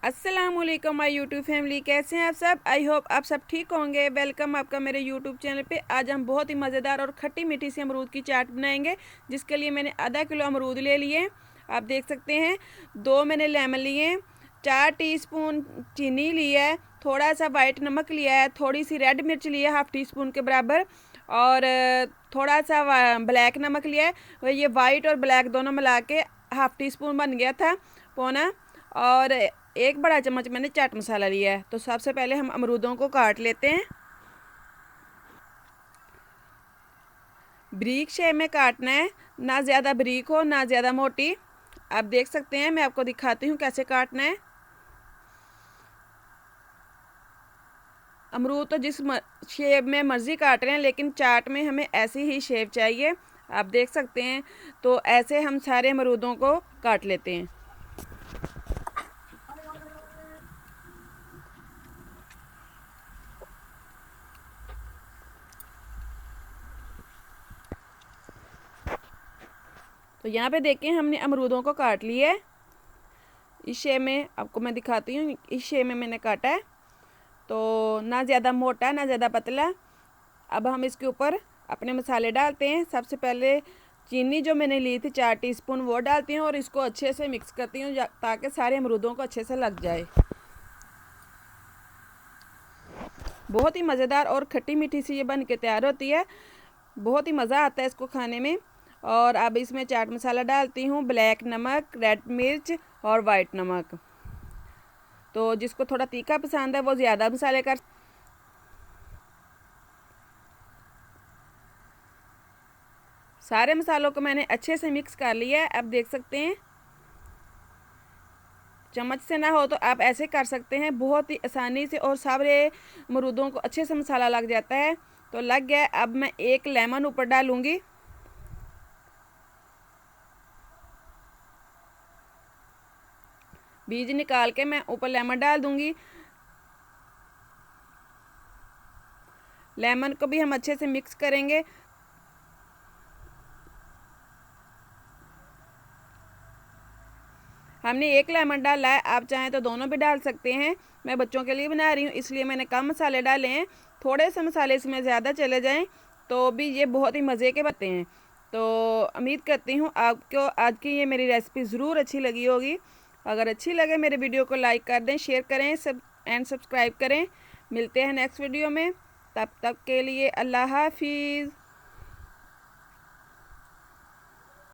अस्सलामुअलैकुम my YouTube family, कैसे हैं आप सब। आई होप आप सब ठीक होंगे। वेलकम आपका मेरे यूट्यूब चैनल पे। आज हम बहुत ही मज़ेदार और खट्टी मीठी सी अमरूद की चाट बनाएंगे, जिसके लिए मैंने आधा किलो अमरूद ले लिए। आप देख सकते हैं। 2 मैंने लेमन लिए, 4 टीस्पून चीनी लिया है, थोड़ा सा वाइट नमक लिया है, थोड़ी सी रेड मिर्च लिया है हाफ़ टी स्पून के बराबर, और थोड़ा सा ब्लैक नमक लिया है। और ये वाइट और ब्लैक दोनों मिला के हाफ़ टी स्पून बन गया था पौना। और 1 बड़ा चम्मच मैंने चाट मसाला लिया है। तो सबसे पहले हम अमरूदों को काट लेते हैं। ब्रीक शेप में काटना है, ना ज़्यादा ब्रीक हो ना ज़्यादा मोटी। आप देख सकते हैं, मैं आपको दिखाती हूँ कैसे काटना है। अमरूद तो जिस शेप में मर्ज़ी काट रहे हैं, लेकिन चाट में हमें ऐसी ही शेप चाहिए। आप देख सकते हैं। तो ऐसे हम सारे अमरूदों को काट लेते हैं। तो यहाँ पे देखें, हमने अमरूदों को काट लिया है। इस शेप में आपको मैं दिखाती हूँ, इस शेप में मैंने काटा है। तो ना ज़्यादा मोटा ना ज़्यादा पतला। अब हम इसके ऊपर अपने मसाले डालते हैं। सबसे पहले चीनी जो मैंने ली थी 4 टीस्पून, वो डालती हूँ और इसको अच्छे से मिक्स करती हूँ ताकि सारे अमरूदों को अच्छे से लग जाए। बहुत ही मज़ेदार और खट्टी मीठी सी ये बन के तैयार होती है। बहुत ही मज़ा आता है इसको खाने में। और अब इसमें चाट मसाला डालती हूँ, ब्लैक नमक, रेड मिर्च और वाइट नमक। तो जिसको थोड़ा तीखा पसंद है वो ज़्यादा मसाले कर। सारे मसालों को मैंने अच्छे से मिक्स कर लिया है। अब देख सकते हैं, चम्मच से ना हो तो आप ऐसे कर सकते हैं, बहुत ही आसानी से, और सारे अमरूदों को अच्छे से मसाला लग जाता है। तो लग गया। अब मैं 1 लेमन ऊपर डालूंगी। बीज निकाल के मैं ऊपर लेमन डाल दूंगी। लेमन को भी हम अच्छे से मिक्स करेंगे। हमने 1 लेमन डाला है, आप चाहें तो दोनों भी डाल सकते हैं। मैं बच्चों के लिए बना रही हूँ, इसलिए मैंने कम मसाले डाले हैं। थोड़े से मसाले इसमें ज़्यादा चले जाएं तो भी ये बहुत ही मज़े के बनते हैं। तो उम्मीद करती हूँ आपको आज की ये मेरी रेसिपी ज़रूर अच्छी लगी होगी। अगर अच्छी लगे मेरे वीडियो को लाइक कर दें, शेयर करें, सब्सक्राइब करें। मिलते हैं नेक्स्ट वीडियो में। तब तक के लिए अल्लाह हाफिज़।